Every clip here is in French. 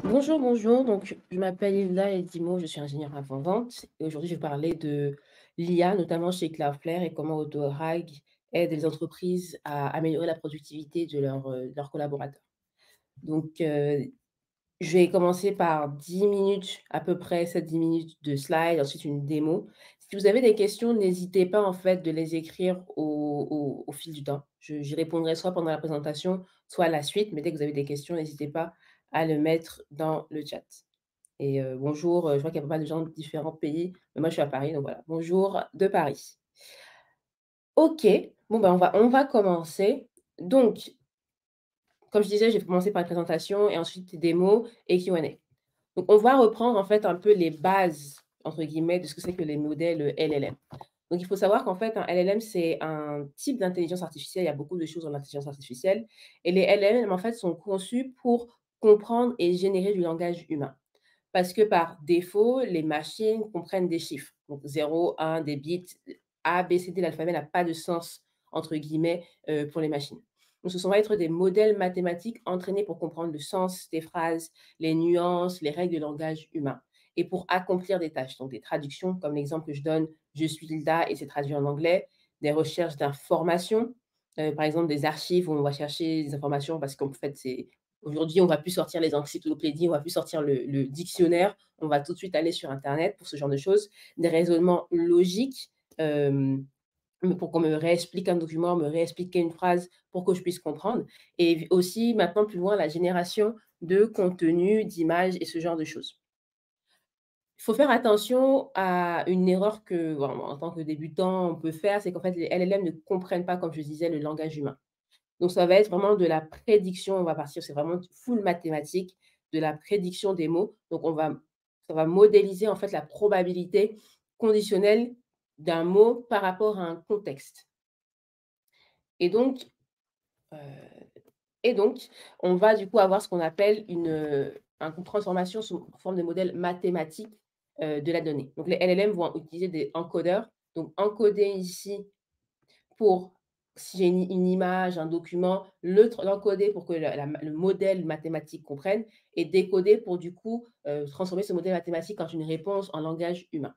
Bonjour, bonjour. Donc, je m'appelle Hilda Edimo, je suis ingénieure avant-vente et aujourd'hui, je vais parler de l'IA, notamment chez Cloudflare et comment AutoRag aide les entreprises à améliorer la productivité de leurs collaborateurs. Donc, je vais commencer par 10 minutes, à peu près 7-10 minutes de slide, ensuite une démo. Si vous avez des questions, n'hésitez pas en fait de les écrire au fil du temps. J'y répondrai soit pendant la présentation, soit à la suite, mais dès que vous avez des questions, n'hésitez pas à le mettre dans le chat. Et bonjour, je vois qu'il y a pas mal de gens de différents pays, mais moi je suis à Paris, donc voilà. Bonjour de Paris. OK, bon ben on va commencer. Donc, comme je disais, j'ai commencé par la présentation et ensuite démo et Q&A. Donc, on va reprendre en fait un peu les «bases» entre guillemets de ce que c'est que les modèles, LLM. Donc, il faut savoir qu'en fait, un LLM, c'est un type d'intelligence artificielle. Il y a beaucoup de choses dans l'intelligence artificielle et les LLM, en fait, sont conçus pour comprendre et générer du langage humain. Parce que par défaut, les machines comprennent des chiffres. Donc 0, 1, des bits, A, B, C, D, l'alphabet n'a pas de «sens» entre guillemets, pour les machines. Donc ce sont va être des modèles mathématiques entraînés pour comprendre le sens des phrases, les nuances, les règles de langage humain et pour accomplir des tâches. Donc des traductions, comme l'exemple que je donne: «Je suis Hilda» et c'est traduit en anglais. Des recherches d'informations, par exemple des archives où on va chercher des informations parce qu'en fait c'est aujourd'hui, on va plus sortir les encyclopédies, on va plus sortir le dictionnaire, on va tout de suite aller sur internet pour ce genre de choses. Des raisonnements logiques, pour qu'on me réexplique un document, me réexpliquer une phrase pour que je puisse comprendre et aussi maintenant plus loin, la génération de contenu, d'images et ce genre de choses. Il faut faire attention à une erreur que, bon, en tant que débutant, on peut faire, c'est qu'en fait, les LLM ne comprennent pas, comme je disais, le langage humain. Donc ça va être vraiment de la prédiction, on va partir, c'est vraiment full mathématique, de la prédiction des mots. Donc ça va modéliser en fait la probabilité conditionnelle d'un mot par rapport à un contexte. Et donc, heu et donc, on va du coup avoir ce qu'on appelle une transformation sous forme de modèle mathématique, de la donnée. Donc les LLM vont utiliser des encodeurs. Donc encoder ici pour si j'ai une image, un document, l'encoder pour que le modèle mathématique comprenne et décoder pour du coup, transformer ce modèle mathématique en une réponse en langage humain.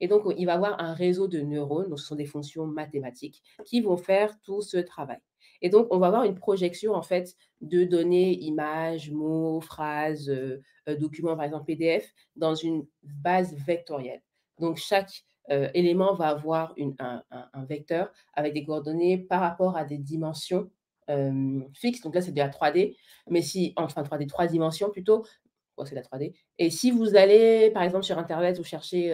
Et donc, il va y avoir un réseau de neurones, donc ce sont des fonctions mathématiques, qui vont faire tout ce travail. Et donc, on va avoir une projection en fait de données, images, mots, phrases, documents, par exemple PDF, dans une base vectorielle. Donc chaque, élément va avoir un vecteur avec des coordonnées par rapport à des dimensions, fixes. Donc là, c'est de la 3D, mais si enfin 3D, 3 dimensions plutôt. Ouais, c'est de la 3D et si vous allez, par exemple, sur internet, vous cherchez,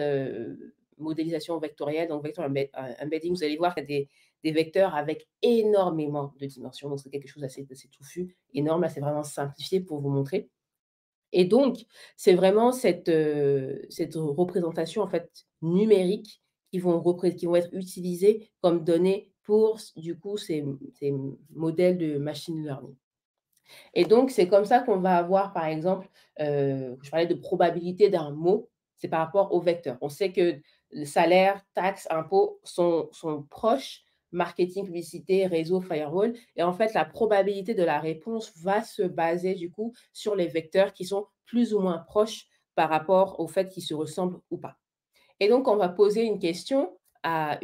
modélisation vectorielle, donc embedding, vous allez voir qu'il y a des vecteurs avec énormément de dimensions, donc c'est quelque chose d'assez touffu, énorme. Là, c'est vraiment simplifié pour vous montrer et donc c'est vraiment cette représentation, en fait, numérique qui vont être utilisées comme données pour du coup, ces modèles de machine learning. Et donc, c'est comme ça qu'on va avoir, par exemple, je parlais de probabilité d'un mot, c'est par rapport au vecteur. On sait que le salaire, taxes, impôts sont proches, marketing, publicité, réseau, firewall et en fait, la probabilité de la réponse va se baser, du coup, sur les vecteurs qui sont plus ou moins proches par rapport au fait qu'ils se ressemblent ou pas. Et donc, on va poser une question à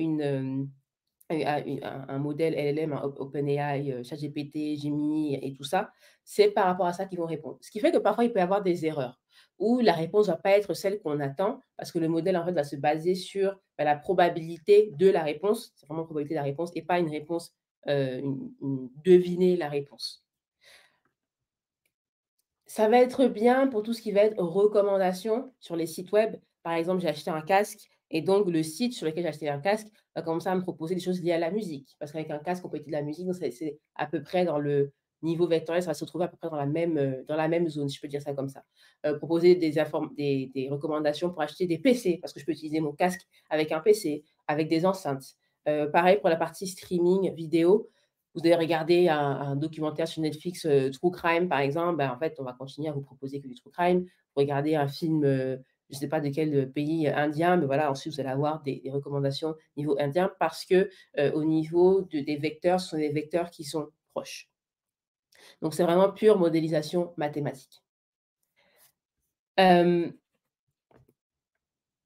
un modèle LLM, un OpenAI, ChatGPT, Gemini et tout ça, c'est par rapport à ça qu'ils vont répondre. Ce qui fait que parfois, il peut y avoir des erreurs où la réponse ne va pas être celle qu'on attend parce que le modèle, en fait, va se baser sur, bah, la probabilité de la réponse. C'est vraiment la probabilité de la réponse et pas une réponse, deviner la réponse. Ça va être bien pour tout ce qui va être recommandations sur les sites web. Par exemple, j'ai acheté un casque et donc le site sur lequel j'ai acheté un casque va commencer à me proposer des choses liées à la musique. Parce qu'avec un casque, on peut écouter de la musique, donc c'est à peu près dans le niveau vectoriel, ça va se retrouver à peu près dans la même zone, si je peux dire ça comme ça. Proposer des recommandations pour acheter des PC, parce que je peux utiliser mon casque avec un PC, avec des enceintes. Pareil pour la partie streaming vidéo, vous allez regarder un documentaire sur Netflix, true crime par exemple, bah, en fait, on va continuer à vous proposer que du true crime. Vous regardez un film, je ne sais pas de quel, pays indien, mais voilà, ensuite vous allez avoir des recommandations niveau indien parce que, au niveau des vecteurs, ce sont des vecteurs qui sont proches. Donc c'est vraiment pure modélisation mathématique. Hem,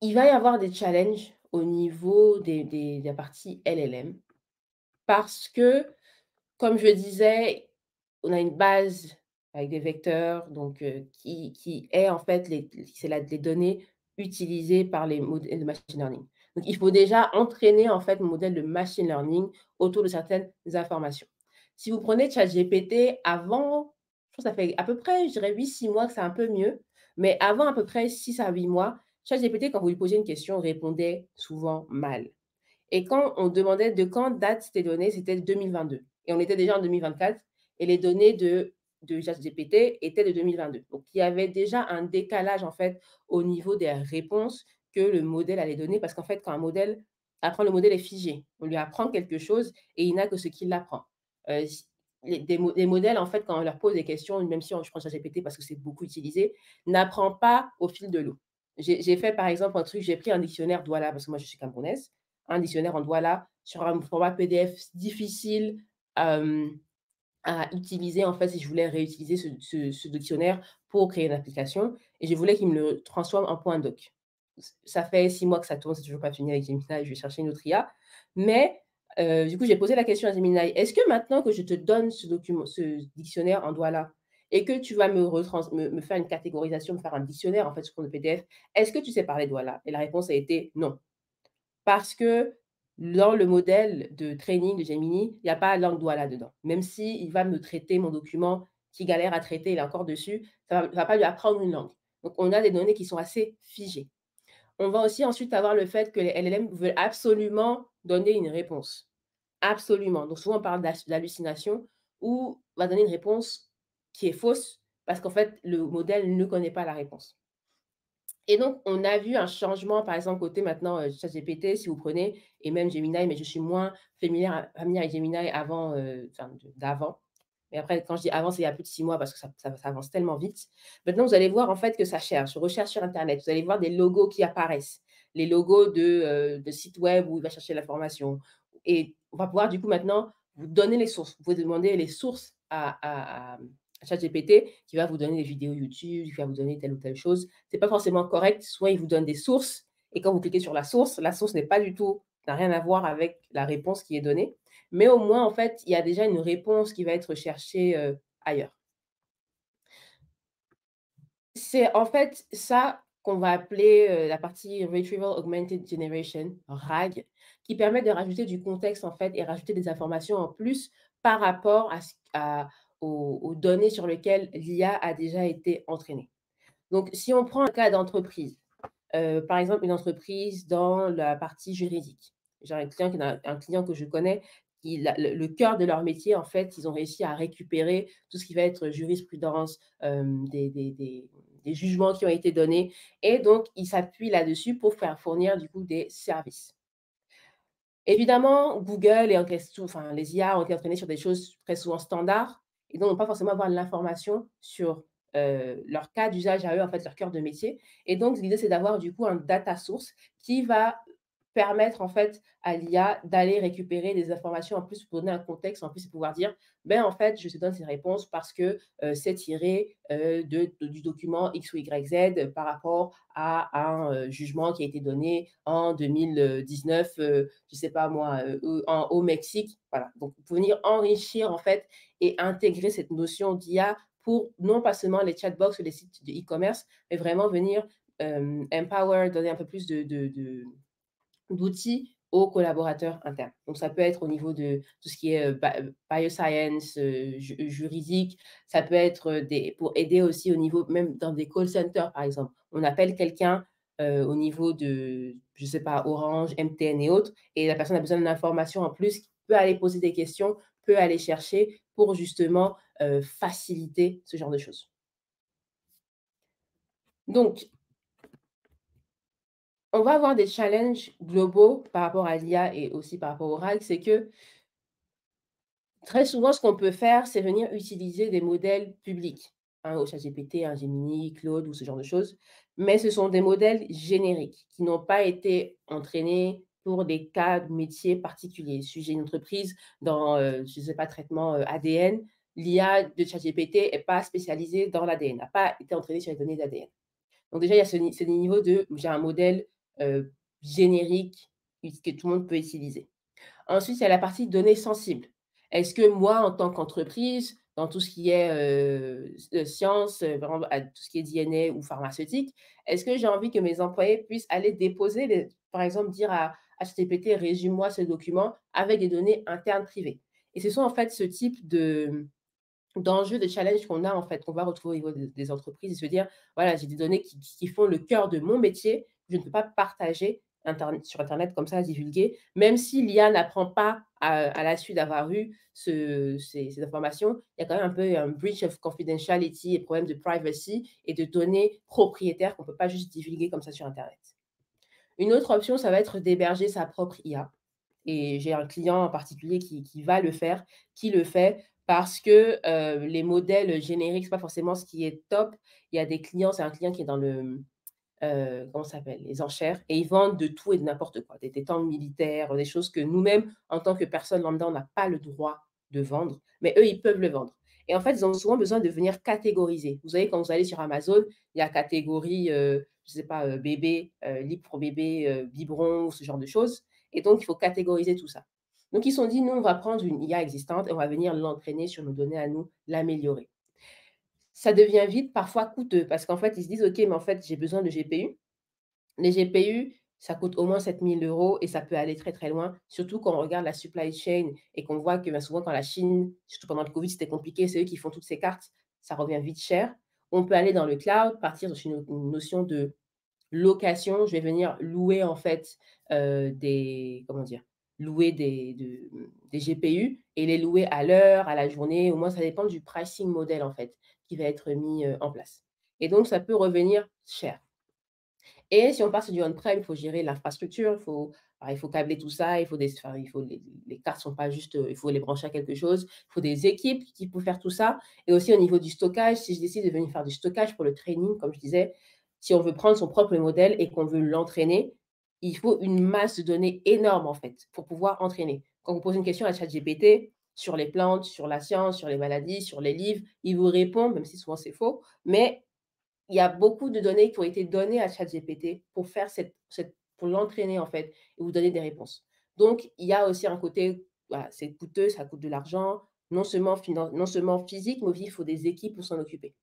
il va y avoir des challenges au niveau de la partie LLM parce que, comme je disais, on a une base avec des vecteurs, donc qui est en fait c'est les données utilisées par les modèles de machine learning. Donc il faut déjà entraîner en fait le modèle de machine learning autour de certaines informations. Si vous prenez ChatGPT avant, je pense que ça fait à peu près, je dirais 8 6 mois que c'est un peu mieux, mais avant à peu près 6 à 8 mois, ChatGPT, quand vous lui posiez une question, répondait souvent mal. Et quand on demandait de quand datent ces données, c'était 2022 et on était déjà en 2024 et les données de ChatGPT étaient de 2022. Donc il y avait déjà un décalage en fait au niveau des réponses que le modèle allait donner parce qu'en fait quand un modèle apprend, le modèle est figé. On lui apprend quelque chose et il n'a que ce qu'il apprend. S les modèles en fait quand on leur pose des questions, même si on je prends ChatGPT parce que c'est beaucoup utilisé, n'apprend pas au fil de l'eau. J'ai fait par exemple un truc, j'ai pris un dictionnaire Douala parce que moi je suis camerounaise, un dictionnaire en Douala sur un format PDF difficile, hem, à utiliser, en fait, si je voulais réutiliser ce dictionnaire pour créer une application et je voulais qu'il me le transforme en point doc. Ça fait 6 mois que ça tourne, c'est toujours pas fini avec Gemini, je vais chercher une autre IA. Mais du coup, j'ai posé la question à Gemini: «Est-ce que maintenant que je te donne ce dictionnaire en Douala et que tu vas me faire une catégorisation, me faire un dictionnaire, en fait, sous forme de PDF, est-ce que tu sais parler Douala?» Et la réponse a été: «Non». Parce que dans le modèle de training de Gemini, il y a pas langue Douala dedans. Même s'il va me traiter mon document qui galère à traiter, il est encore dessus, ça va pas lui apprendre une langue. Donc on a des données qui sont assez figées. On va aussi ensuite avoir le fait que les LLM veulent absolument donner une réponse. Absolument. Donc souvent on parle d'hallucination ou on va donner une réponse qui est fausse parce qu'en fait le modèle ne connaît pas la réponse. Et donc, on a vu un changement, par exemple, côté maintenant, ChatGPT, si vous prenez et même Gemini, mais je suis moins familière avec Gemini avant, enfin d'avant. Mais après, quand je dis avant, c'est il y a plus de 6 mois parce que ça avance tellement vite. Maintenant, vous allez voir en fait que ça cherche, recherche sur internet. Vous allez voir des logos qui apparaissent, les logos de sites web où il va chercher l'information et on va pouvoir du coup maintenant vous donner les sources. Vous pouvez demander les sources à ChatGPT qui va vous donner des vidéos YouTube, qui va vous donner telle ou telle chose. C'est pas forcément correct. Soit il vous donne des sources et quand vous cliquez sur la source n'est pas du tout n'a rien à voir avec la réponse qui est donnée. Mais au moins, en fait, il y a déjà une réponse qui va être cherchée, ailleurs. C'est en fait ça qu'on va appeler, la partie Retrieval Augmented Generation, RAG, qui permet de rajouter du contexte, en fait et rajouter des informations en plus par rapport aux données sur lesquelles l'IA a déjà été entraînée. Donc si on prend un cas d'entreprise, par exemple, une entreprise dans la partie juridique. J'ai un client que je connais qui le cœur de leur métier, en fait, ils ont réussi à récupérer tout ce qui va être jurisprudence, des jugements qui ont été donnés et donc ils s'appuient là-dessus pour faire fournir, du coup, des services. Évidemment, Google et enfin, les IA ont été entraînés sur des choses très souvent standards et donc vont pas forcément avoir l'information sur, leur cas d'usage à eux, en fait, leur cœur de métier et donc l'idée, c'est d'avoir du coup un data source qui va permettre en fait à l'IA d'aller récupérer des informations en plus pour donner un contexte, en plus et pouvoir dire: «Ben, en fait, je te donne ces réponses parce que, c'est tiré, du document X ou Y Z par rapport à un, jugement qui a été donné en 2019, je sais pas moi, au Mexique». Voilà, donc pour venir enrichir en fait et intégrer cette notion d'IA pour non pas seulement les chatbox ou les sites de e-commerce, mais vraiment venir, empower, donner un peu plus d'outils aux collaborateurs internes. Donc ça peut être au niveau de tout ce qui est, bioscience, juridique, ça peut être, des pour aider aussi au niveau même dans des call centers, par exemple. On appelle quelqu'un, au niveau de, je sais pas, Orange, MTN et autres et la personne a besoin d'informations en plus, peut aller poser des questions, peut aller chercher pour justement, faciliter ce genre de choses. Donc on va avoir des challenges globaux par rapport à l'IA et aussi par rapport au RAG, c'est que très souvent, ce qu'on peut faire, c'est venir utiliser des modèles publics, hein, au ChatGPT, un Gemini, Claude ou ce genre de choses. Mais ce sont des modèles génériques qui n'ont pas été entraînés pour des cas de métiers particuliers. Si j'ai une entreprise dans, je ne sais pas, traitement, ADN, l'IA de ChatGPT n'est pas spécialisée dans l'ADN, n'a pas été entraînée sur les données d'ADN. Donc déjà, il y a ce niveau de j'ai un modèle, générique que tout le monde peut utiliser. Ensuite, il y a la partie données sensibles. Est-ce que moi, en tant qu'entreprise, dans tout ce qui est, science, par exemple, à tout ce qui est DNA ou pharmaceutique, est-ce que j'ai envie que mes employés puissent aller déposer les par exemple, dire à ChatGPT: «Résume-moi ce document» avec des données internes privées? Et ce sont en fait ce type d'enjeux, de challenges qu'on a en fait, qu'on va retrouver au niveau des entreprises et se dire: «Voilà, j'ai des données qui font le cœur de mon métier, je ne peux pas partager sur internet comme ça, divulguer». Même si l'IA n'apprend pas à la suite d'avoir eu ces informations, il y a quand même un peu un breach of confidentiality et problème de privacy et de données propriétaires qu'on ne peut pas juste divulguer comme ça sur internet. Une autre option, ça va être d'héberger sa propre IA. Et j'ai un client en particulier qui va le faire, qui le fait parce que, les modèles génériques, c'est pas forcément ce qui est top. Il y a des clients c'est un client qui est dans le, comment ça s'appelle? Les enchères et ils vendent de tout et de n'importe quoi, des tentes militaires, des choses que nous-mêmes, en tant que personne lambda, on n'a pas le droit de vendre, mais eux, ils peuvent le vendre et en fait, ils ont souvent besoin de venir catégoriser. Vous savez, quand vous allez sur Amazon, il y a catégorie, je sais pas, bébé, livre pour bébé, biberon ou ce genre de choses et donc il faut catégoriser tout ça. Donc ils se sont dit: «Nous, on va prendre une IA existante et on va venir l'entraîner sur nos données à nous, l'améliorer». Ça devient vite parfois coûteux parce qu'en fait, ils se disent: «OK, mais en fait, j'ai besoin de GPU». Les GPU, ça coûte au moins 7 000 € et ça peut aller très, très loin, surtout quand on regarde la supply chain et qu'on voit que, bah, souvent quand la Chine, surtout pendant le covid, c'était compliqué, c'est eux qui font toutes ces cartes, ça revient vite cher. On peut aller dans le cloud, partir sur une notion de location. Je vais venir louer en fait, des comment dire? Louer des GPU et les louer à l'heure, à la journée, au moins ça dépend du pricing model en fait, qui va être mis, en place et donc ça peut revenir cher. Et si on part sur du on-prem, il faut gérer l'infrastructure, il faut câbler tout ça, il faut des enfin, il faut les cartes sont pas juste, il faut les brancher à quelque chose. Il faut des équipes qui peuvent faire tout ça et aussi au niveau du stockage, si je décide de venir faire du stockage pour le training, comme je disais, si on veut prendre son propre modèle et qu'on veut l'entraîner, il faut une masse de données énorme, en fait, pour pouvoir entraîner. Quand vous posez une question à ChatGPT sur les plantes, sur la science, sur les maladies, sur les livres, il vous répond, même si souvent c'est faux, mais il y a beaucoup de données qui ont été données à ChatGPT pour faire pour l'entraîner en fait et vous donner des réponses. Donc il y a aussi un côté, voilà, c'est coûteux, ça coûte de l'argent, non seulement physique, mais aussi il faut des équipes pour s'en occuper.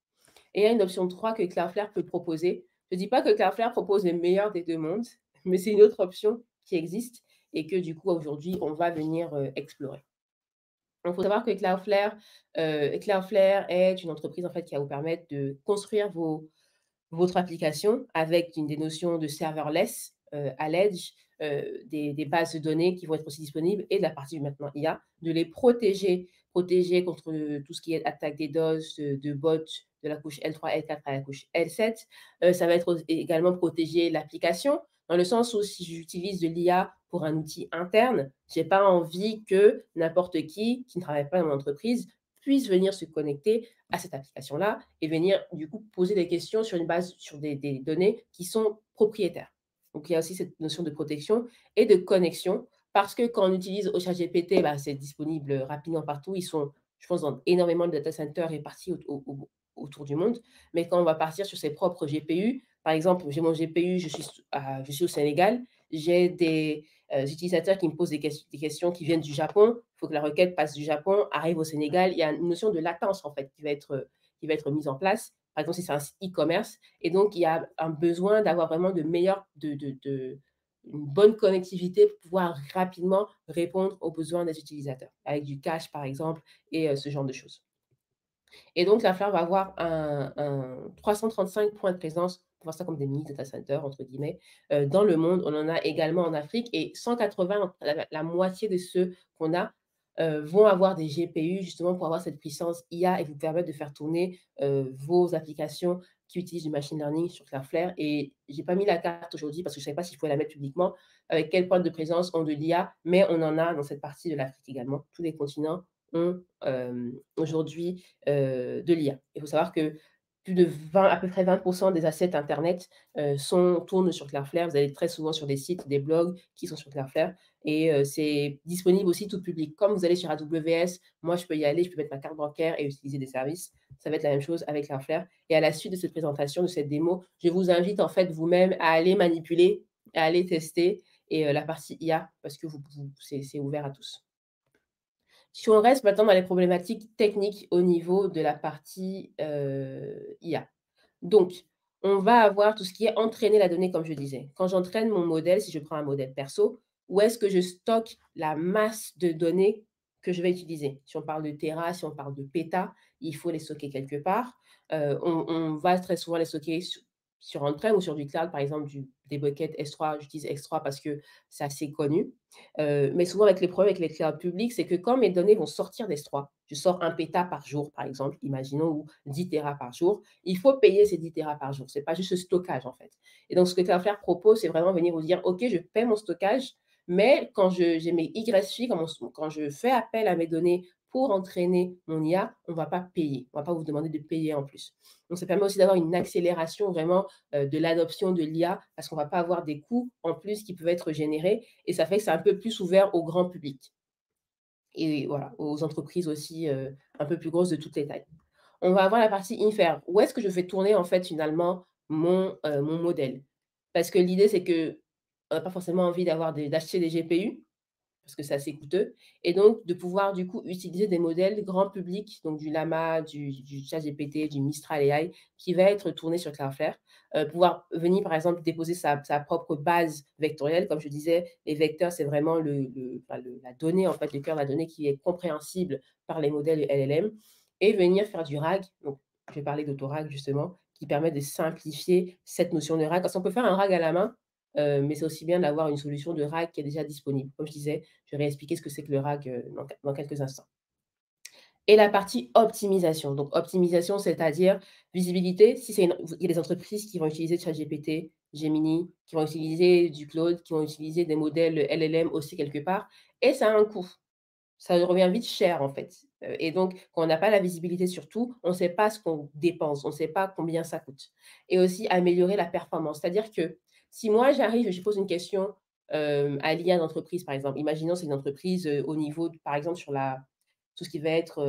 Et il y a une option 3 que Cloudflare peut proposer. Je ne dis pas que Cloudflare propose le meilleur des 2 mondes, mais c'est une autre option qui existe et que du coup aujourd'hui on va venir, explorer. Donc il faut savoir que Cloudflare est une entreprise en fait qui va vous permettre de construire votre application avec des notions de serverless, à l'edge, des bases de données qui vont être aussi disponibles et de la partie maintenant IA, de les protéger contre, tout ce qui est attaque DDoS, de bots de la couche L3, L4 à la couche L7. Ça va être également protéger l'application, dans le sens où si j'utilise de l'IA pour un outil interne, j'ai pas envie que n'importe qui ne travaille pas dans mon entreprise, puisse venir se connecter à cette application-là et venir du coup poser des questions sur une base sur des données qui sont propriétaires. Donc il y a aussi cette notion de protection et de connexion parce que quand on utilise ChatGPT, bah, c'est disponible rapidement partout. Ils sont, je pense, dans énormément de data centers répartis autour du monde. Mais quand on va partir sur ses propres GPU, par exemple, j'ai mon GPU, je suis au Sénégal, j'ai des utilisateurs qui me posent des questions qui viennent du Japon. Il faut que la requête passe du Japon, arrive au Sénégal. Il y a une notion de latence, en fait, qui va être mise en place. Par exemple, si c'est un site e-commerce. Et donc, il y a un besoin d'avoir vraiment une bonne connectivité pour pouvoir rapidement répondre aux besoins des utilisateurs, avec du cache, par exemple, et ce genre de choses. Et donc, la Fleur va avoir un 335 points de présence, on voit ça comme des mini data centers, entre guillemets, dans le monde. On en a également en Afrique et 180, la moitié de ceux qu'on a, vont avoir des GPU justement pour avoir cette puissance IA et vous permettre de faire tourner, vos applications qui utilisent du machine learning sur Cloudflare et j'ai pas mis la carte aujourd'hui parce que je savais pas si je pouvais la mettre publiquement, avec quelle pointe de présence ont de l'IA, mais on en a dans cette partie de l'Afrique également. Tous les continents ont, aujourd'hui, de l'IA. Il faut savoir que plus de 20 à peu près 20 des assets internet, tournent sur Cloudflare. Vous allez très souvent sur des sites, des blogs qui sont sur Cloudflare et c'est disponible aussi tout public. Comme vous allez sur AWS, moi je peux y aller, je peux mettre ma carte bancaire et utiliser des services. Ça va être la même chose avec Cloudflare et à la suite de cette présentation, de cette démo, je vous invite en fait vous-même à aller manipuler, à aller tester et la partie IA parce que vous c'est ouvert à tous. Si on reste maintenant dans les problématiques techniques au niveau de la partie, IA. Donc, on va avoir tout ce qui est entraîner la donnée, comme je disais. Quand j'entraîne mon modèle, si je prends un modèle perso, où est-ce que je stocke la masse de données que je vais utiliser? Si on parle de téra, si on parle de péta, il faut les stocker quelque part. On va très souvent les stocker sur on-prem ou sur du cloud, par exemple des buckets S3. J'utilise S3 parce que c'est assez connu. Mais souvent avec les problèmes avec les clouds publics, c'est que quand mes données vont sortir d'S3, je sors 1 péta par jour, par exemple, imaginons, ou 10 téras par jour, il faut payer ces 10 téras par jour. C'est pas juste le stockage, en fait. Et donc, ce que Cloudflare propose, c'est vraiment venir vous dire: «OK, je paie mon stockage, mais quand j'ai mes YFI, quand je fais appel à mes données pour entraîner mon IA, on va pas payer. On va pas vous demander de payer en plus». Donc ça permet aussi d'avoir une accélération vraiment, de l'adoption de l'IA parce qu'on va pas avoir des coûts en plus qui peuvent être générés et ça fait que c'est un peu plus ouvert au grand public et voilà, aux entreprises aussi, un peu plus grosses de toutes les tailles. On va avoir la partie infer. Où est-ce que je fais tourner en fait finalement mon modèle? Parce que l'idée c'est qu'on n'a pas forcément envie d'acheter des GPU, parce que c'est assez coûteux et donc de pouvoir du coup utiliser des modèles grand public, donc du Llama, du ChatGPT, du Mistral AI qui va être tourné sur Cloudflare. Pouvoir venir par exemple déposer sa propre base vectorielle. Comme je disais, les vecteurs, c'est vraiment la donnée en fait, le cœur de la donnée qui est compréhensible par les modèles LLM et venir faire du RAG. Donc je vais parler d'autorag justement, qui permet de simplifier cette notion de RAG. Parce qu'on peut faire un RAG à la main, mais c'est aussi bien d'avoir une solution de RAG qui est déjà disponible. Comme je disais, je vais réexpliquer ce que c'est que le RAG, dans quelques instants. Et la partie optimisation. Donc optimisation, c'est-à-dire visibilité. Si c'est il y a des entreprises qui vont utiliser ChatGPT, Gemini, qui vont utiliser du Claude, qui vont utiliser des modèles LLM aussi quelque part et ça a un coût. Ça revient vite cher, en fait, et donc quand on n'a pas la visibilité sur tout, on ne sait pas ce qu'on dépense, on ne sait pas combien ça coûte et aussi améliorer la performance. C'est-à-dire que si moi j'arrive et je pose une question, à l'IA d'entreprise, par exemple, imaginons c'est une entreprise, au niveau d par exemple sur tout ce qui va être,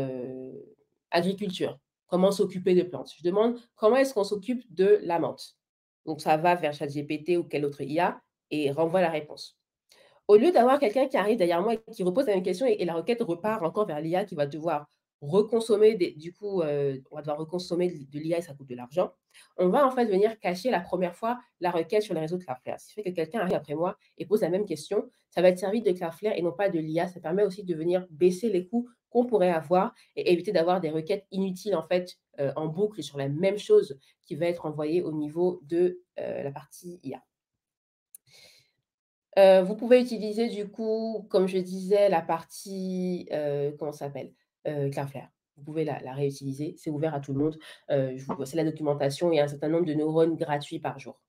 agriculture. Comment s'occuper des plantes? Je demande: «Comment est-ce qu'on s'occupe de la menthe?» Donc ça va vers ChatGPT ou quelle autre IA et renvoie la réponse. Au lieu d'avoir quelqu'un qui arrive derrière moi et qui repose la même question et la requête repart encore vers l'IA qui va devoir reconsommer on va devoir reconsommer de l'IA et ça coûte de l'argent. On va en fait venir cacher la première fois la requête sur les réseaux de Cloudflare. Ce qui fait que quelqu'un arrive après moi et pose la même question, ça va être servi de Cloudflare et non pas de l'IA. Ça permet aussi de venir baisser les coûts qu'on pourrait avoir et éviter d'avoir des requêtes inutiles en fait, en boucle sur la même chose qui va être envoyée au niveau de, la partie IA. Vous pouvez utiliser du coup, comme je disais, la partie, comment ça s'appelle? Cloudflare. Vous pouvez la réutiliser, c'est ouvert à tout le monde. Je vous C'est la documentation, il y a un certain nombre de neurones gratuits par jour.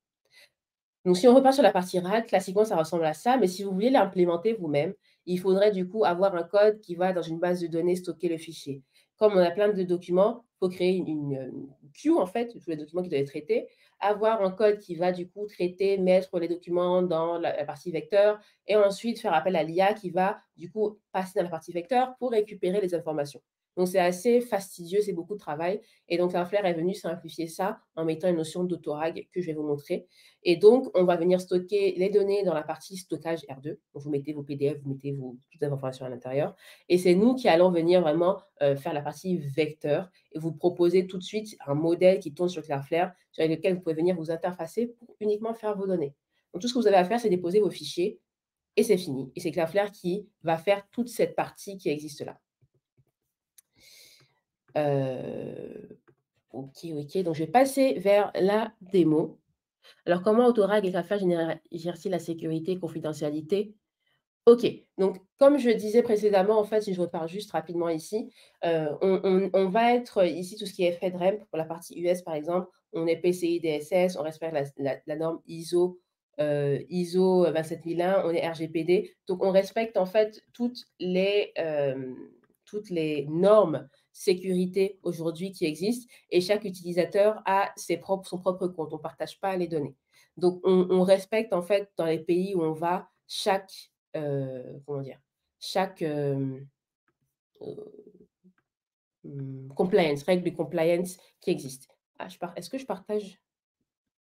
Donc si on repart sur la partie RAG, classiquement, ça ressemble à ça, mais si vous voulez l'implémenter vous-même, il faudrait du coup avoir un code qui va dans une base de données stocker le fichier. Comme on a plein de documents, il faut créer une queue en fait, tous les documents qui doivent être traités, avoir un code qui va du coup traiter, mettre les documents dans la partie vecteur et ensuite faire appel à l'IA qui va du coup passer dans la partie vecteur pour récupérer les informations. Donc c'est assez fastidieux, c'est beaucoup de travail et donc Cloudflare est venu simplifier ça en mettant une notion d'autorag que je vais vous montrer. Et donc, on va venir stocker les données dans la partie stockage R2. Donc, vous mettez vos PDF, vous mettez toutes les informations à l'intérieur. Et c'est nous qui allons venir vraiment faire la partie vecteur et vous proposer tout de suite un modèle qui tourne sur Cloudflare, sur lequel vous pouvez venir vous interfacer pour uniquement faire vos données. Donc, tout ce que vous avez à faire, c'est déposer vos fichiers et c'est fini. Et c'est Cloudflare qui va faire toute cette partie qui existe là. OK, OK. Donc, je vais passer vers la démo. Alors, comment Autorag et Cloudflare gèrent-ils la sécurité et confidentialité? OK, donc comme je disais précédemment, en fait, si je repars juste rapidement ici, on va être ici tout ce qui est FedRAMP pour la partie US, par exemple, on est PCI DSS, on respecte la norme ISO 27001, on est RGPD. Donc on respecte en fait toutes les normes sécurité aujourd'hui qui existe et chaque utilisateur a son propre compte. On ne partage pas les données. Donc on respecte en fait dans les pays où on va chaque, comment dire? Chaque, compliance, règle de compliance qui existe. Ah, est-ce que je partage?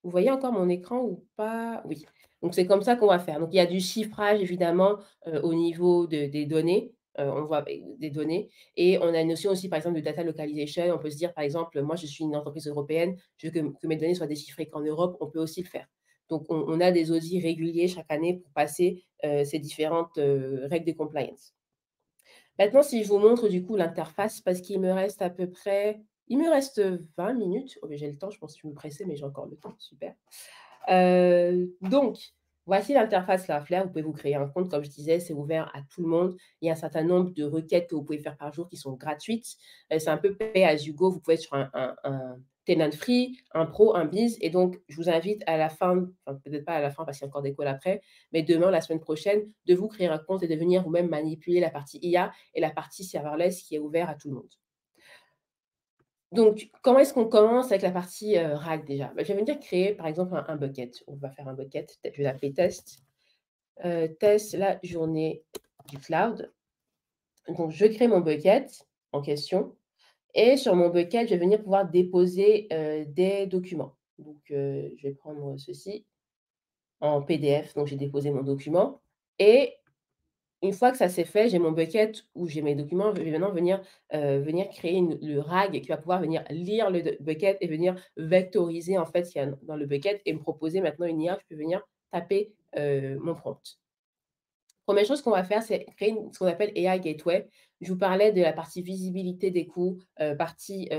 Vous voyez encore mon écran ou pas? Oui. Donc c'est comme ça qu'on va faire. Donc il y a du chiffrage évidemment, au niveau des données, on voit des données et on a une notion aussi par exemple de data localization. On peut se dire par exemple, moi je suis une entreprise européenne, je veux que mes données soient déchiffrées qu'en Europe, on peut aussi le faire. Donc on a des audits réguliers chaque année pour passer, ces différentes, règles de compliance. Maintenant, si je vous montre du coup l'interface, parce qu'il me reste à peu près il me reste 20 minutes. Oh, mais j'ai le temps, je pense que je vais me presser, mais j'ai encore le temps, super. Donc, voici l'interface Cloudflare. Vous pouvez vous créer un compte, comme je disais, c'est ouvert à tout le monde. Il y a un certain nombre de requêtes que vous pouvez faire par jour qui sont gratuites. C'est un peu pay as you go. Vous pouvez être sur un tenant free, un pro, un biz. Et donc, je vous invite à la fin, enfin peut-être pas à la fin parce qu'il y a encore des calls après, mais demain, la semaine prochaine, de vous créer un compte et de venir vous-même manipuler la partie IA et la partie serverless qui est ouverte à tout le monde. Donc, comment est-ce qu'on commence avec la partie, RAG déjà? Bah, je vais venir créer par exemple un bucket. On va faire un bucket, peut-être je vais l'appeler test, test la journée du cloud. Donc je crée mon bucket en question et sur mon bucket, je vais venir pouvoir déposer, des documents. Donc, je vais prendre ceci en PDF, donc j'ai déposé mon document et une fois que ça c'est fait, j'ai mon bucket où j'ai mes documents, je vais maintenant venir créer le RAG qui va pouvoir venir lire le bucket et venir vectoriser en fait ce qu'il y a dans le bucket et me proposer maintenant une IA, je peux venir taper, mon prompt. Première chose qu'on va faire, c'est créer ce qu'on appelle AI Gateway. Je vous parlais de la partie visibilité des coûts, partie,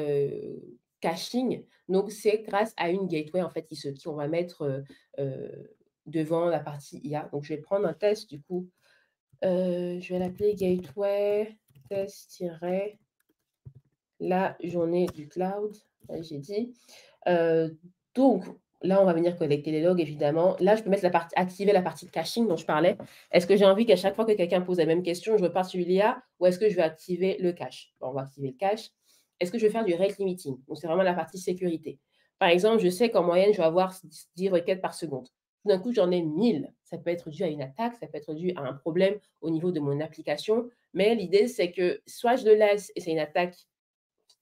caching. Donc c'est grâce à une gateway en fait qu'on va mettre, devant la partie IA. Donc je vais prendre un test du coup. Je vais l'appeler gateway test-la journée du cloud. Ouais, j'ai dit. Heu, donc là, on va venir collecter les logs évidemment. Là, je peux mettre activer la partie de caching dont je parlais. Est-ce que j'ai envie qu'à chaque fois que quelqu'un pose la même question, je reparte sur l'IA ou est-ce que je vais activer le cache? Bon, on va activer le cache. Est-ce que je vais faire du rate limiting? Donc c'est vraiment la partie sécurité. Par exemple, je sais qu'en moyenne, je vais avoir 10 requêtes par seconde. Tout d'un coup, j'en ai 1000. Ça peut être dû à une attaque, ça peut être dû à un problème au niveau de mon application, mais l'idée, c'est que soit je le laisse et c'est une attaque.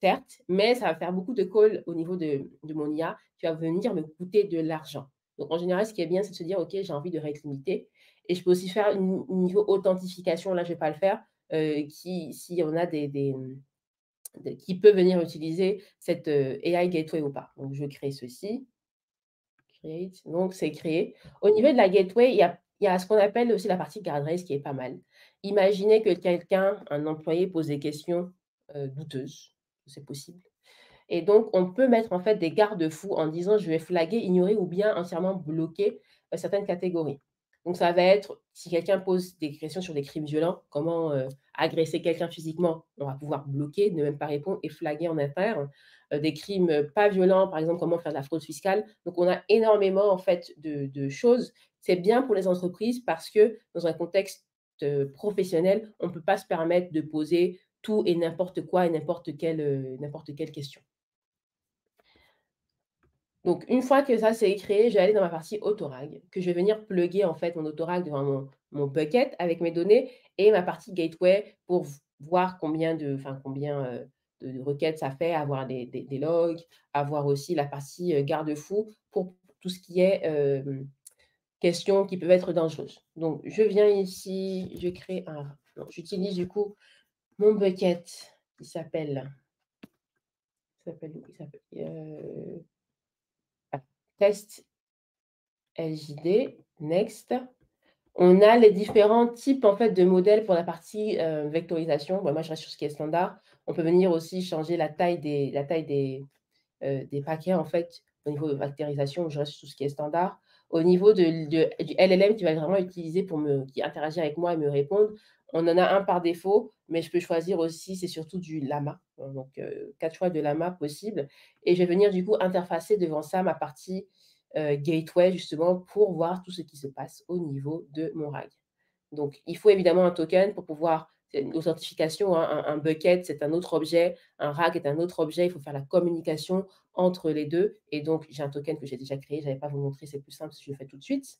Certes, mais ça va faire beaucoup de calls au niveau de mon IA qui va venir me coûter de l'argent. Donc en général, ce qui est bien, c'est de se dire: «OK, j'ai envie de rate limiter» et je peux aussi faire une niveau authentification, là, je ne vais pas le faire, qui si on a qui peut venir utiliser cette, AI gateway ou pas. Donc je crée ceci, create, donc c'est créé. Au niveau de la gateway, il y a ce qu'on appelle aussi la partie guardrails qui est pas mal. Imaginez que quelqu'un, un employé pose des questions, douteuses, c'est possible. Et donc, on peut mettre en fait des garde-fous en disant: «Je vais flaguer, ignorer ou bien entièrement bloquer, certaines catégories». Donc ça va être, si quelqu'un pose des questions sur des crimes violents, comment, agresser quelqu'un physiquement, on va pouvoir bloquer, ne même pas répondre et flaguer en interne. Des crimes, pas violents, par exemple, comment faire de la fraude fiscale. Donc on a énormément en fait de choses. C'est bien pour les entreprises parce que dans un contexte, professionnel, on ne peut pas se permettre de poser tout et n'importe quoi et n'importe quelle question. Donc une fois que ça c'est créé, je vais aller dans ma partie autorag, que je vais venir plugger en fait mon autorag devant mon bucket avec mes données et ma partie gateway pour voir combien, de requêtes ça fait, avoir des logs, avoir aussi la partie, garde-fou pour tout ce qui est, questions qui peuvent être dangereuses. Donc je viens ici, je crée un non, j'utilise du coup mon bucket qui s'appelle test LJD, next. On a les différents types en fait de modèles pour la partie, vectorisation. Bah, moi, je reste sur ce qui est standard. On peut venir aussi changer la taille des paquets en fait, au niveau de vectorisation, je reste sur ce qui est standard. Au niveau du LLM qui va être vraiment utilisé qui interagit avec moi et me répondre, on en a un par défaut, mais je peux choisir aussi, c'est surtout du lama, donc 4 choix de lama possibles et je vais venir du coup interfacer devant ça ma partie, gateway justement pour voir tout ce qui se passe au niveau de mon RAG. Donc il faut évidemment un token pour pouvoir C'est une authentification, hein, un bucket, c'est un autre objet, un RAG est un autre objet, il faut faire la communication entre les 2 et donc j'ai un token que j'ai déjà créé, j'allais pas vous montrer, c'est plus simple si je le fais tout de suite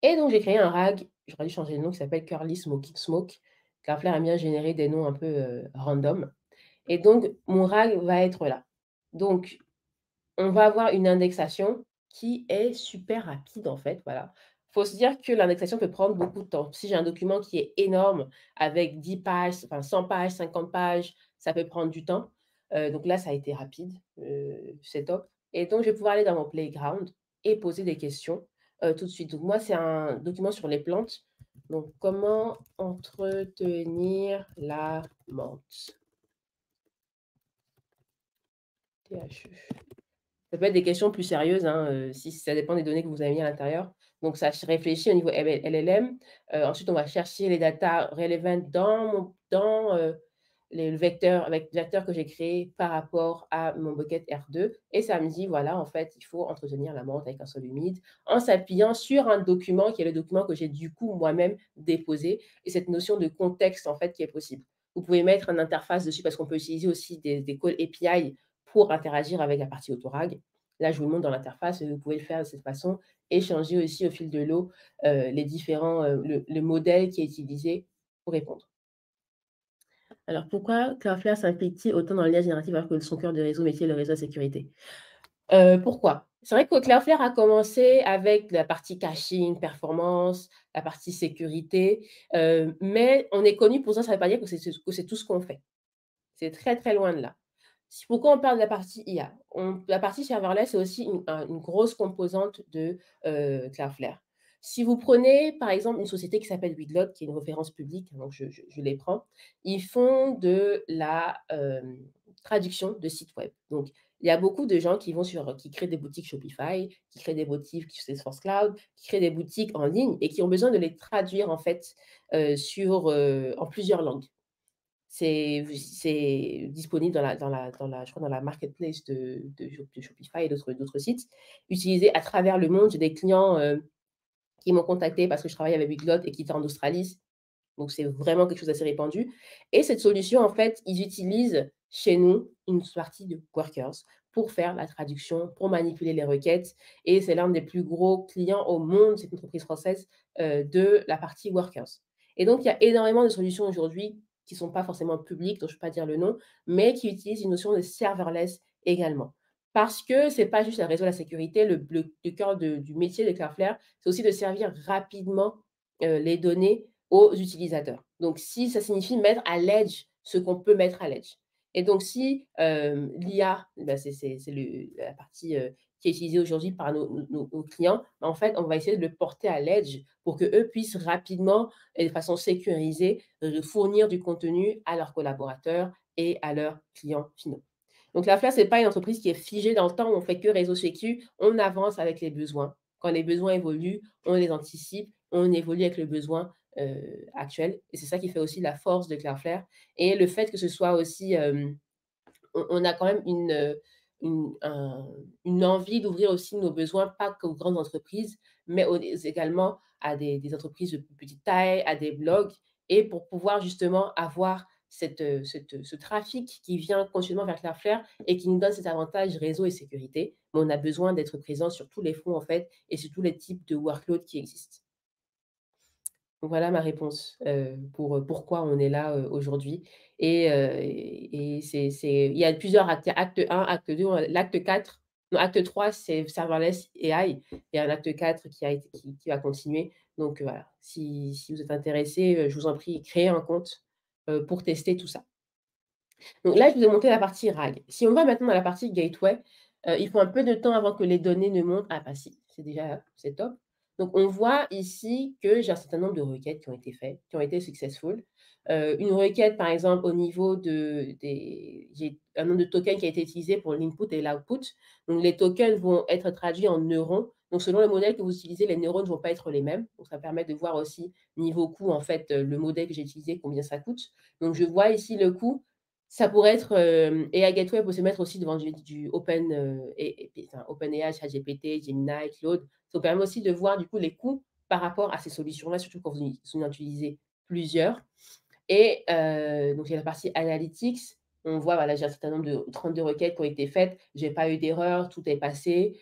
et donc j'ai créé un RAG, j'aurais dû changer le nom, qui s'appelle Curly Smoky Smoke. Cloudflare aime bien générer des noms un peu, random et donc mon RAG va être là. Donc on va avoir une indexation qui est super rapide en fait, voilà. Faut se dire que l'indexation peut prendre beaucoup de temps. Si j'ai un document qui est énorme avec 10 pages, enfin 100 pages, 50 pages, ça peut prendre du temps. Donc là, ça a été rapide, c'est top et donc je vais pouvoir aller dans mon playground et poser des questions, tout de suite. Donc moi, c'est un document sur les plantes. Donc comment entretenir la menthe? THE. Ça peut être des questions plus sérieuses, hein, si ça dépend des données que vous avez mis à l'intérieur. Donc ça se réfléchit au niveau LLM. Ensuite, on va chercher les data relevant le vecteur que j'ai créé par rapport à mon bucket R2 et ça me dit: «Voilà, en fait, il faut entretenir la menthe avec un sol humide», en s'appuyant sur un document qui est le document que j'ai du coup moi-même déposé et cette notion de contexte, en fait, qui est possible. Vous pouvez mettre une interface dessus parce qu'on peut utiliser aussi des calls API pour interagir avec la partie autorag. Là, je vous le montre dans l'interface, vous pouvez le faire de cette façon, échanger aussi au fil de l'eau, les différents, le modèle qui est utilisé pour répondre. Alors pourquoi Cloudflare s'implique-t-il autant dans l'IA générative alors que son cœur de réseau métier est le réseau de sécurité? Pourquoi? C'est vrai que Cloudflare a commencé avec la partie caching, performance, la partie sécurité, mais on est connu pour ça ne veut pas dire que c'est tout ce qu'on fait. C'est très, très loin de là. Si pourquoi on parle de la partie IA? La partie serverless, c'est aussi une grosse composante de, Cloudflare. Si vous prenez, par exemple, une société qui s'appelle Weglot, qui est une référence publique, donc je les prends, ils font de la, traduction de sites web. Donc il y a beaucoup de gens qui créent des boutiques Shopify, qui créent des boutiques sur Salesforce Cloud, qui créent des boutiques en ligne et qui ont besoin de les traduire en fait, en plusieurs langues. C'est disponible je crois dans la marketplace de Shopify et d'autres sites. Utilisé à travers le monde. J'ai des clients, qui m'ont contacté parce que je travaille avec Weglot et qui étaient en Australie. Donc c'est vraiment quelque chose d'assez répandu et cette solution, en fait, ils utilisent chez nous une partie de Workers pour faire la traduction, pour manipuler les requêtes et c'est l'un des plus gros clients au monde, c'est une entreprise française, de la partie Workers et donc il y a énormément de solutions aujourd'hui qui ne sont pas forcément publiques, dont je ne peux pas dire le nom, mais qui utilisent une notion de serverless également. Parce que c'est pas juste un réseau de la sécurité, le cœur du métier de Cloudflare, c'est aussi de servir rapidement, les données aux utilisateurs. Donc si ça signifie mettre à l'edge ce qu'on peut mettre à l'edge et donc si, l'IA, bah, c'est la partie, qui est utilisée aujourd'hui par nos clients, bah, en fait, on va essayer de le porter à l'edge pour qu'eux puissent rapidement et de façon sécurisée, fournir du contenu à leurs collaborateurs et à leurs clients finaux. Donc la FLA, c'est pas une entreprise qui est figée dans le temps où on fait que réseau sécu, on avance avec les besoins. Quand les besoins évoluent, on les anticipe, on évolue avec le besoin, actuel et c'est ça qui fait aussi la force de Cloudflare et le fait que ce soit aussi, on a quand même une envie d'ouvrir aussi nos besoins, pas qu'aux grandes entreprises, mais également à des entreprises de plus petite taille, à des blogs et pour pouvoir justement avoir ce trafic qui vient continuellement vers Cloudflare et qui nous donne cet avantage réseau et sécurité. Mais on a besoin d'être présent sur tous les fronts en fait et sur tous les types de workload qui existent. Donc voilà ma réponse, pour, pourquoi on est là, aujourd'hui et c'est il y a plusieurs actes. Il y a acte 1, acte 2, l'acte 4 non, acte 3 c'est serverless AI et un acte 4 qui va continuer. Donc, voilà, si vous êtes intéressés, je vous en prie, créez un compte, pour tester tout ça. Donc là, je vous ai montré la partie RAG. Si on va maintenant dans la partie gateway, il faut un peu de temps avant que les données ne montent. Ah bah si, c'est top. Donc on voit ici que j'ai un certain nombre de requêtes qui ont été faites, qui ont été successful. Une requête, par exemple, au niveau j'ai un nombre de tokens qui a été utilisé pour l'input et l'output. Donc les tokens vont être traduits en neurones. Donc selon le modèle que vous utilisez, les neurones ne vont pas être les mêmes. Donc ça permet de voir aussi niveau coût, en fait, le modèle que j'ai utilisé, combien ça coûte. Donc je vois ici le coût ça pourrait être, AI Gateway peut se mettre aussi devant du open, enfin OpenAI, ChatGPT, Gemini, Claude. Ça vous permet aussi de voir du coup les coûts par rapport à ces solutions-là, surtout quand vous en utilisez plusieurs et donc il y a la partie analytics. On voit, voilà, j'ai un certain nombre de 32 requêtes qui ont été faites. J'ai pas eu d'erreur, tout est passé.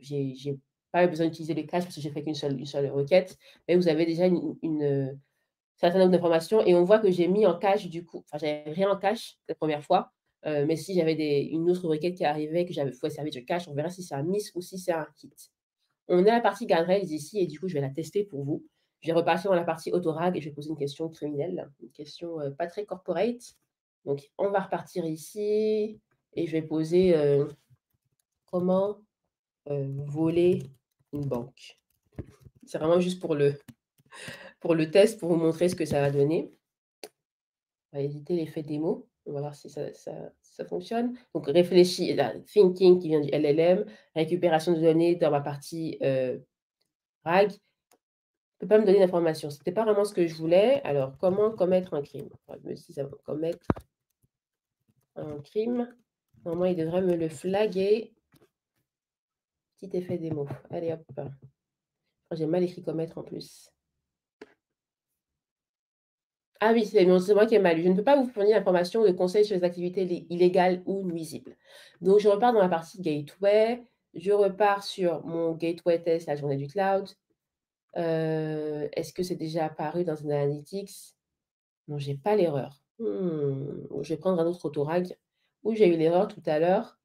J'ai pas eu besoin d'utiliser les caches parce que j'ai fait qu'une seule requête. Mais vous avez déjà certain nombre d'informations et on voit que j'ai mis en cache du coup enfin, j'avais rien en cache la première fois, mais si j'avais une autre requête qui arrivait que j'avais faut servir de cache, on verra si c'est un miss ou si c'est un hit. On est à la partie guardrails ici et du coup, je vais la tester pour vous. Je vais repartir dans la partie autorag et je vais poser une question criminelle, une question, pas très corporate. Donc on va repartir ici et je vais poser, comment, voler une banque? C'est vraiment juste pour le test, pour vous montrer ce que ça va donner. On va éviter l'effet démo. On va voir si ça fonctionne. Donc réfléchis là, thinking qui vient du LLM, récupération de données dans ma partie, RAG. Peut pas me donner d'informations. C'était pas vraiment ce que je voulais. Alors, comment commettre un crime? Enfin, je me suis dit: «Ça va commettre un crime». Normalement, il devrait me le flaguer. Petit effet démo. Allez hop. Oh, j'ai mal écrit commettre en plus. Ah oui, c'est non, c'est moi qui ai mal lu. Je ne peux pas vous fournir d'informations ou de conseils sur les activités illégales ou nuisibles. Donc je repars dans la partie gateway. Je repars sur mon gateway test, la journée du cloud. Est-ce que c'est déjà apparu dans une analytics? Non, j'ai pas l'erreur. Je vais prendre un autre autorag où j'ai eu l'erreur tout à l'heure.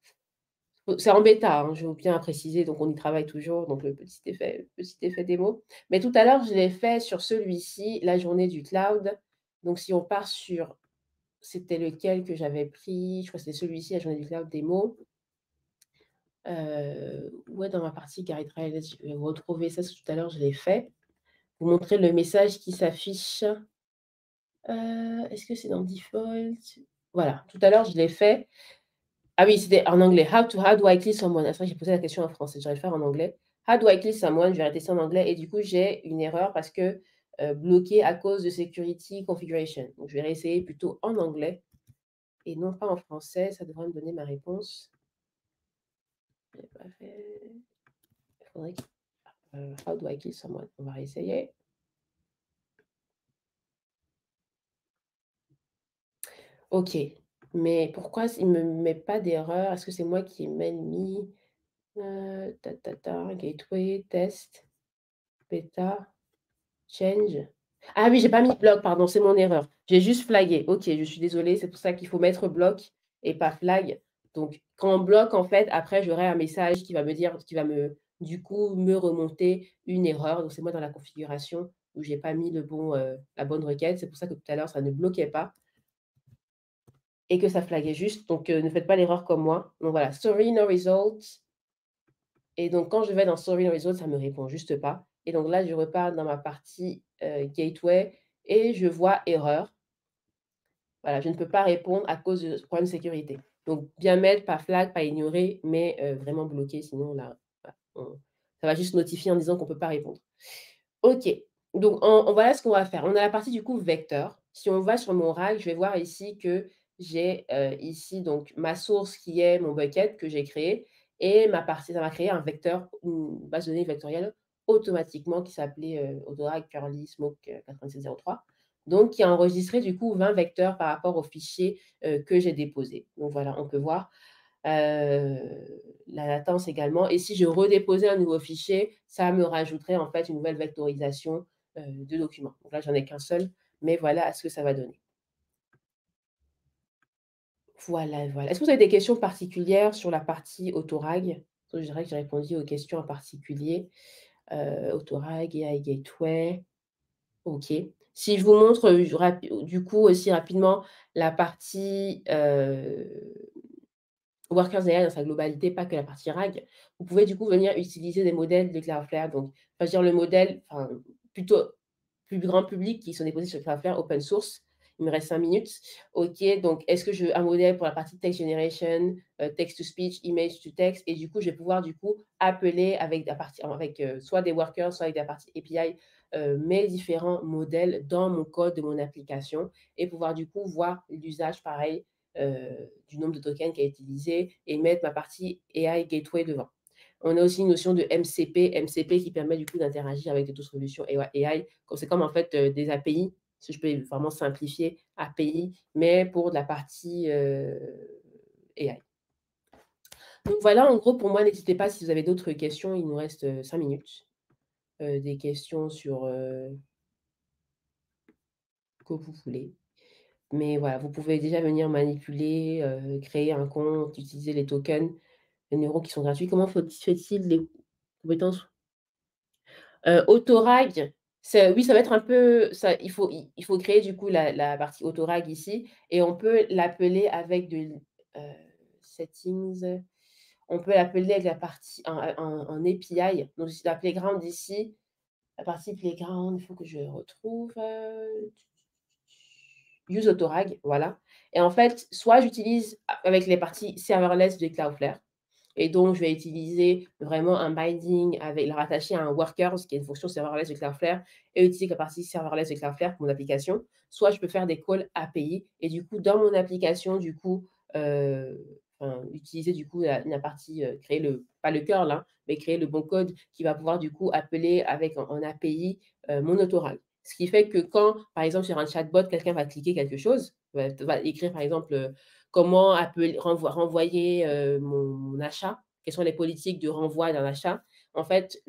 C'est en bêta, hein, je veux bien préciser, donc on y travaille toujours, donc le petit effet démo. Mais tout à l'heure, je l'ai fait sur celui-ci, la journée du cloud. Donc si on part sur c'était lequel que j'avais pris? Je crois que c'était celui-ci, la journée du cloud démo. Où est dans ma partie guidelines? Je vais retrouver ça, parce que tout à l'heure je l'ai fait. Vous montrer le message qui s'affiche. Est-ce que c'est dans default? Voilà, tout à l'heure je l'ai fait. Ah oui, c'était en anglais. How do I kill someone? Ah, c'est vrai que j'ai posé la question en français, j'aurais dû le faire en anglais. How do I kill someone? Je vais rester en anglais et du coup, j'ai une erreur parce que, bloqué à cause de security configuration. Donc je vais réessayer plutôt en anglais et non pas en français, ça devrait me donner ma réponse. J'ai pas fait. Il faudrait que how do I kill someone? On va réessayer. OK, mais pourquoi il me met pas d'erreur? Est-ce que c'est moi qui ai mal mis? Gateway, test, bêta. Change. Ah oui, j'ai pas mis bloc, pardon, c'est mon erreur. J'ai juste flagué. OK, je suis désolée, c'est pour ça qu'il faut mettre bloc et pas flag. Donc quand on bloque, en fait, après, j'aurai un message qui va me dire qui va du coup, me remonter une erreur. Donc c'est moi dans la configuration où j'ai pas mis la bonne requête. C'est pour ça que tout à l'heure, ça ne bloquait pas et que ça flaguait juste. Donc ne faites pas l'erreur comme moi. Donc voilà, sorry, no result. Et donc quand je vais dans Story Results, ça ne me répond juste pas. Et donc là, je repars dans ma partie, gateway et je vois erreur. Voilà, je ne peux pas répondre à cause de ce problème de sécurité. Donc bien mettre, pas flag, pas ignorer, mais vraiment bloquer, sinon là, voilà, ça va juste notifier en disant qu'on ne peut pas répondre. OK, donc voilà ce qu'on va faire. On a la partie du coup vecteur. Si on va sur mon RAG, je vais voir ici que j'ai, ici donc ma source qui est mon bucket que j'ai créé et ma partie ça m'a créé un vecteur, une base de données vectorielle automatiquement qui s'appelait, autorag curly smoke, 8703. Donc qui a enregistré du coup 20 vecteurs par rapport au fichier, que j'ai déposé. Donc voilà, on peut voir la latence également et si je redéposais un nouveau fichier, ça me rajouterait en fait une nouvelle vectorisation, de documents. Donc là, j'en ai qu'un seul, mais voilà ce que ça va donner. Voilà, voilà. Est-ce que vous avez des questions particulières sur la partie autorag? Je dirais que j'ai répondu aux questions en particulier. Autorag, AI Gateway, OK. Si je vous montre, du coup aussi rapidement la partie, Workers AI dans sa globalité, pas que la partie RAG, vous pouvez du coup venir utiliser des modèles de Cloudflare. Donc, enfin, je veux dire le modèle, enfin, plutôt plus grand public qui sont déposés sur Cloudflare open source. Il me reste 5 minutes. OK, donc est-ce que je veux un modèle pour la partie text generation, text to speech, image to text et du coup, je vais pouvoir du coup appeler avec la partie avec, soit des workers, soit avec la partie API, mes différents modèles dans mon code de mon application et pouvoir du coup voir l'usage pareil du nombre de tokens qui est utilisé et mettre ma partie AI Gateway devant. On a aussi une notion de MCP qui permet du coup d'interagir avec d'autres solutions AI. C'est comme en fait des API si je peux vraiment simplifier, API, mais pour de la partie, AI. Donc voilà, en gros, pour moi, n'hésitez pas si vous avez d'autres questions, il nous reste, 5 minutes, des questions sur, que vous voulez. Mais voilà, vous pouvez déjà venir manipuler, créer un compte, utiliser les tokens, les neuros qui sont gratuits. Comment fait-il les compétences? Autorag, c'est oui, ça va être un peu ça il faut créer du coup la partie autorag ici et on peut l'appeler avec settings, on peut l'appeler avec la partie un API, donc la playground ici, la partie playground, il faut que je retrouve, use autorag, voilà et en fait, soit j'utilise avec les parties serverless de Cloudflare et donc, je vais utiliser vraiment un binding avec le rattacher à un workers, qui est une fonction serverless de Cloudflare et utiliser la partie serverless de Cloudflare pour mon application. Soit je peux faire des calls API et du coup, dans mon application, du coup, enfin, utiliser du coup la partie, créer le pas le curl, hein, mais créer le bon code qui va pouvoir du coup appeler avec en API, mon autorag. Ce qui fait que quand, par exemple, sur un chatbot, quelqu'un va cliquer quelque chose, va écrire par exemple, comment renvoyer, mon achat? Quelles sont les politiques de renvoi d'un achat? En fait,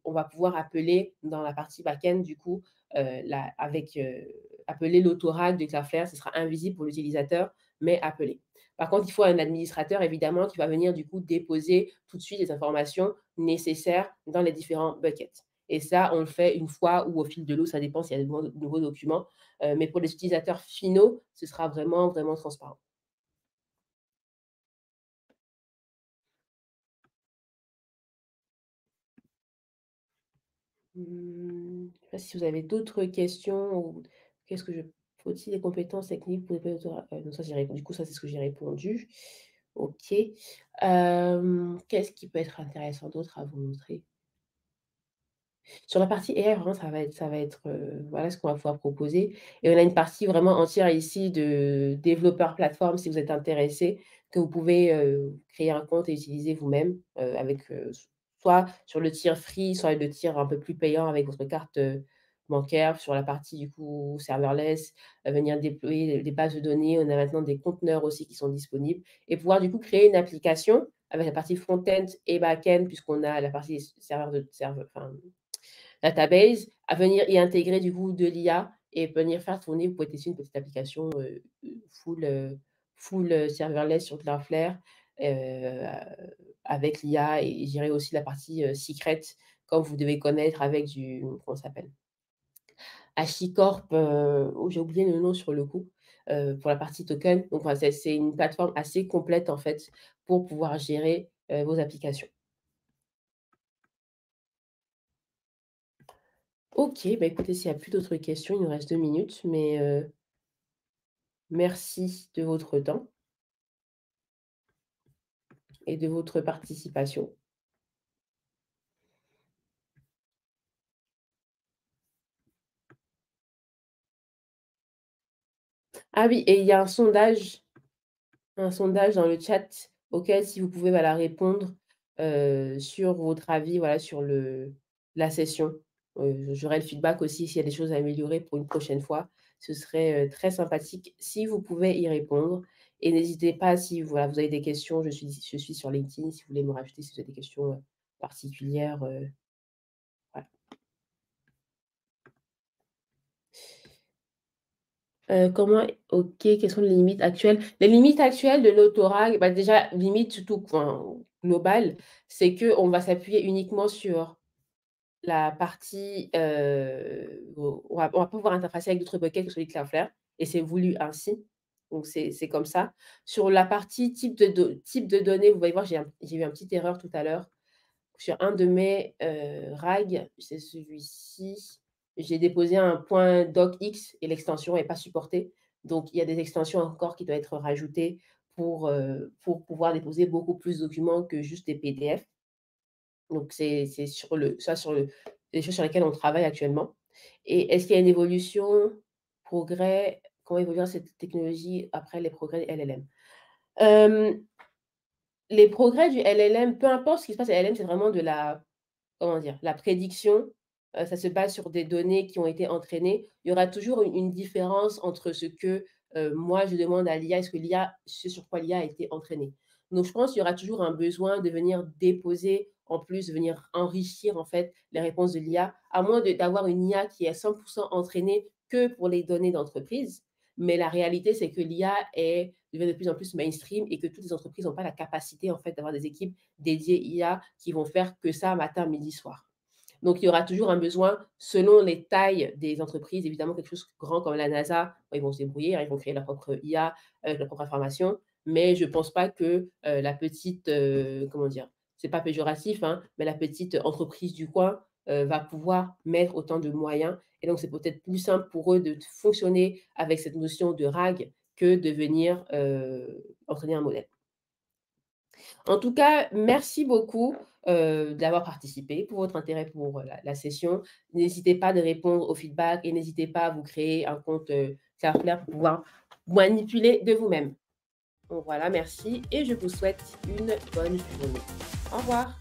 on va pouvoir appeler dans la partie back-end du coup, appeler l'autorag de Cloudflare, ce sera invisible pour l'utilisateur, mais appelé. Par contre, il faut un administrateur évidemment qui va venir du coup déposer tout de suite les informations nécessaires dans les différents buckets et ça, on le fait une fois ou au fil de l'eau, ça dépend s'il y a de nouveaux documents, mais pour les utilisateurs finaux, ce sera vraiment, vraiment transparent. Je sais pas si vous avez d'autres questions ou qu'est-ce que je faut-il des compétences techniques pour les pilotes non ça j'ai répondu du coup ça c'est ce que j'ai répondu. OK. Qu'est-ce qui peut être intéressant d'autre à vous montrer? Sur la partie AI, vraiment, ça va être, voilà ce qu'on va pouvoir proposer et on a une partie vraiment entière ici de développeur plateforme si vous êtes intéressé, que vous pouvez, créer un compte et utiliser vous-même, avec, soit sur le tiers free, soit le tiers un peu plus payant avec votre carte, bancaire. Sur la partie du coup serverless, venir déployer des bases de données. On a maintenant des conteneurs aussi qui sont disponibles et pouvoir du coup créer une application avec la partie front-end et back-end puisqu'on a la partie serveur enfin database, à venir y intégrer du coup de l'IA et venir faire tourner, vous pouvez tester une petite application, full serverless sur Cloudflare, heu, avec l'IA et gérer aussi la partie, secret comme vous devez connaître avec du comment ça s'appelle? HashiCorp, oh j'ai oublié le nom sur le coup, pour la partie token. Donc voilà, c'est une plateforme assez complète en fait pour pouvoir gérer, vos applications. OK, bah, écoutez, s'il y a plus d'autres questions, il nous reste 2 minutes, mais merci de votre temps et de votre participation. Ah oui, et il y a un sondage dans le chat auquel si vous pouvez, voilà, répondre, sur votre avis, voilà, sur la session. J'aurai le feedback aussi s'il y a des choses à améliorer pour une prochaine fois. Ce serait, très sympathique si vous pouvez y répondre et n'hésitez pas si, voilà, vous avez des questions, je suis sur LinkedIn si vous voulez me rajouter si vous avez des questions, particulières, voilà. Comment OK, quelles sont les limites actuelles? Les limites actuelles de l'autorat, bah, déjà, limite surtout enfin, globale, c'est qu'on va s'appuyer uniquement sur la partie, on va pas pouvoir interfacer avec d'autres buckets que celui de Cloudflare et c'est voulu ainsi. Donc c'est comme ça. Sur la partie type de données, vous allez voir, j'ai eu une petite erreur tout à l'heure. Sur un de mes, RAG, c'est celui-ci, j'ai déposé un point docx et l'extension n'est pas supportée. Donc il y a des extensions encore qui doivent être rajoutées pour pouvoir déposer beaucoup plus de documents que juste des PDF. Donc c'est sur les choses sur lesquelles on travaille actuellement. Et est-ce qu'il y a une évolution, progrès, comment évoluera cette technologie après les progrès des LLM? Les progrès du LLM, peu importe ce qui se passe à LLM, c'est vraiment de la comment dire? La prédiction, ça se base sur des données qui ont été entraînées, il y aura toujours une différence entre ce que, moi je demande à l'IA et ce sur quoi l'IA a été entraînée. Donc je pense qu'il y aura toujours un besoin de venir déposer, en plus de venir enrichir en fait les réponses de l'IA, à moins d'avoir une IA qui est à 100 entraînée que pour les données d'entreprise. Mais la réalité, c'est que l'IA devient de plus en plus mainstream et que toutes les entreprises n'ont pas la capacité en fait d'avoir des équipes dédiées IA qui vont faire que ça matin, midi, soir. Donc, il y aura toujours un besoin, selon les tailles des entreprises, évidemment, quelque chose de grand comme la NASA, ils vont se débrouiller, hein, ils vont créer leur propre IA avec leur propre information. Mais je ne pense pas que la petite, comment dire, c'est pas péjoratif, hein, mais la petite entreprise du coin va pouvoir mettre autant de moyens. Et donc, c'est peut-être plus simple pour eux de fonctionner avec cette notion de RAG que de venir entraîner un modèle. En tout cas, merci beaucoup, d'avoir participé, pour votre intérêt pour la session. N'hésitez pas de répondre au feedback et n'hésitez pas à vous créer un compte, Cloudflare pour pouvoir manipuler de vous-même. Donc voilà, merci et je vous souhaite une bonne journée. Au revoir.